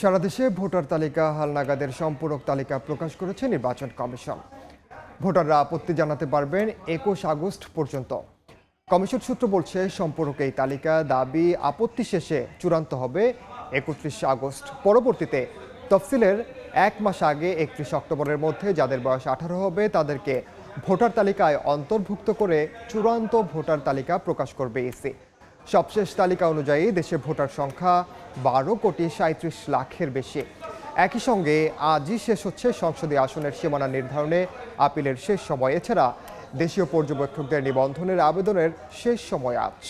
সারা দেশে ভোটার তালিকা হালনাগাদের সম্পূরক তালিকা প্রকাশ করেছে নির্বাচন কমিশন। ভোটাররা আপত্তি জানাতে পারবেন ২১ আগস্ট পর্যন্ত। কমিশন সূত্র বলছে, সম্পূরক এই তালিকা দাবি আপত্তি শেষে চূড়ান্ত হবে ৩১ আগস্ট। পরবর্তীতে তফসিলের ১ মাস আগে ৩১ অক্টোবরের মধ্যে যাদের বয়স ১৮ হবে তাদেরকে ভোটার তালিকায় অন্তর্ভুক্ত করে চূড়ান্ত ভোটার তালিকা প্রকাশ করবে ইসি। সবশেষ তালিকা অনুযায়ী দেশে ভোটার সংখ্যা ১২,৩৭,০০,০০০-এর বেশি। একই সঙ্গে আজই শেষ হচ্ছে সংসদীয় আসনের সীমানা নির্ধারণে আপিলের শেষ সময়। এছাড়া দেশীয় পর্যবেক্ষকদের নিবন্ধনের আবেদনের শেষ সময় আজ।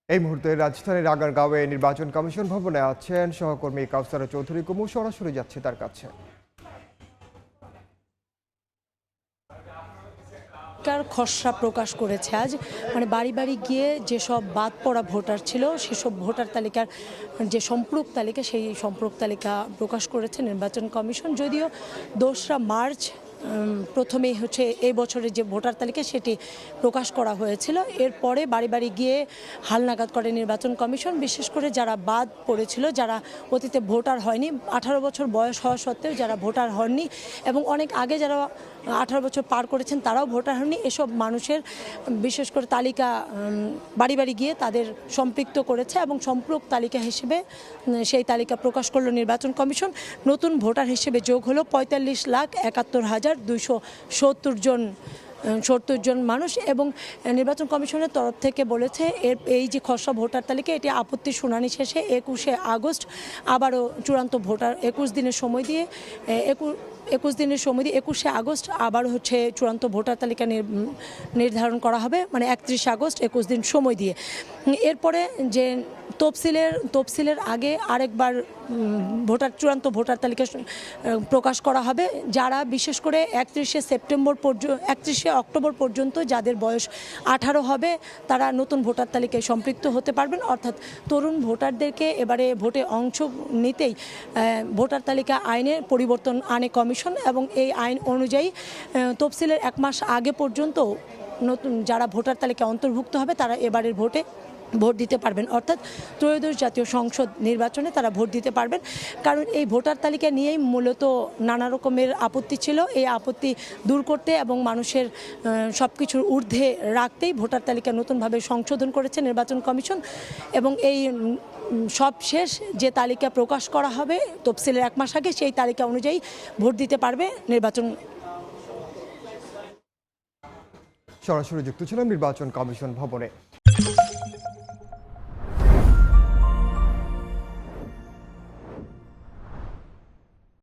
এই মুহূর্তে রাজধানীর আগারগাঁওয়ে নির্বাচন কমিশন ভবনে আছেন সহকর্মী কাউসারা চৌধুরী কুমু। সরাসরি যাচ্ছে তার কাছে। খসড়া প্রকাশ করেছে আজ, মানে বাড়ি বাড়ি গিয়ে যেসব বাদ পড়া ভোটার ছিল সেসব ভোটার তালিকার যে সম্পূরক তালিকা, সেই সম্পূরক তালিকা প্রকাশ করেছে নির্বাচন কমিশন। যদিও ২রা মার্চ প্রথমেই এই বছরের যে ভোটার তালিকা সেটি প্রকাশ করা হয়েছিল। এরপরে বাড়ি বাড়ি গিয়ে হালনাগাদ করে নির্বাচন কমিশন। বিশেষ করে যারা বাদ পড়েছিল, যারা অতীতে ভোটার হয়নি, ১৮ বছর বয়স হওয়া সত্ত্বেও যারা ভোটার হননি এবং অনেক আগে যারা ১৮ বছর পার করেছেন তারাও ভোটার হননি, এসব মানুষের বিশেষ করে তালিকা বাড়ি বাড়ি গিয়ে তাদের সম্পৃক্ত করেছে এবং সম্পূরক তালিকা হিসেবে সেই তালিকা প্রকাশ করলো নির্বাচন কমিশন। নতুন ভোটার হিসেবে যোগ হলো ৪৫,৭১,২৭০ জন মানুষ। এবং নির্বাচন কমিশনের তরফ থেকে বলেছে এই যে খসড়া ভোটার তালিকা, এটি আপত্তি শুনানি শেষে ২১শে আগস্ট আবারও চূড়ান্ত ভোটার ২১ দিনের সময় দিয়ে ২১শে আগস্ট আবার চূড়ান্ত ভোটার তালিকা নির্ধারণ করা হবে, মানে ৩১ আগস্ট ২১ দিন সময় দিয়ে। এরপরে যে তফসিলের আগে আরেকবার চূড়ান্ত ভোটার তালিকা প্রকাশ করা হবে। যারা বিশেষ করে ৩১শে অক্টোবর পর্যন্ত যাদের বয়স ১৮ হবে তারা নতুন ভোটার তালিকায় সম্পৃক্ত হতে পারবেন। অর্থাৎ তরুণ ভোটারদেরকে এবারে ভোটে অংশ নিতেই ভোটার তালিকা আইনে পরিবর্তন আনে কমিশন এবং এই আইন অনুযায়ী তফসিলের ১ মাস আগে পর্যন্ত নতুন যারা ভোটার তালিকায় অন্তর্ভুক্ত হবে তারা এবারের ভোট দিতে পারবেন। অর্থাৎ ত্রয়োদশ জাতীয় সংসদ নির্বাচনে তারা ভোট দিতে পারবেন। কারণ এই ভোটার তালিকা নিয়েই মূলত নানা রকমের আপত্তি ছিল। এই আপত্তি দূর করতে এবং মানুষের সব কিছুর ঊর্ধ্বে রাখতেই ভোটার তালিকা নতুনভাবে সংশোধন করেছে নির্বাচন কমিশন। এবং এই সবশেষ যে তালিকা প্রকাশ করা হবে তফসিলের ১ মাস আগে, সেই তালিকা অনুযায়ী ভোট দিতে পারবে নির্বাচন। সরাসরি যুক্ত ছিলাম নির্বাচন কমিশন ভবনে।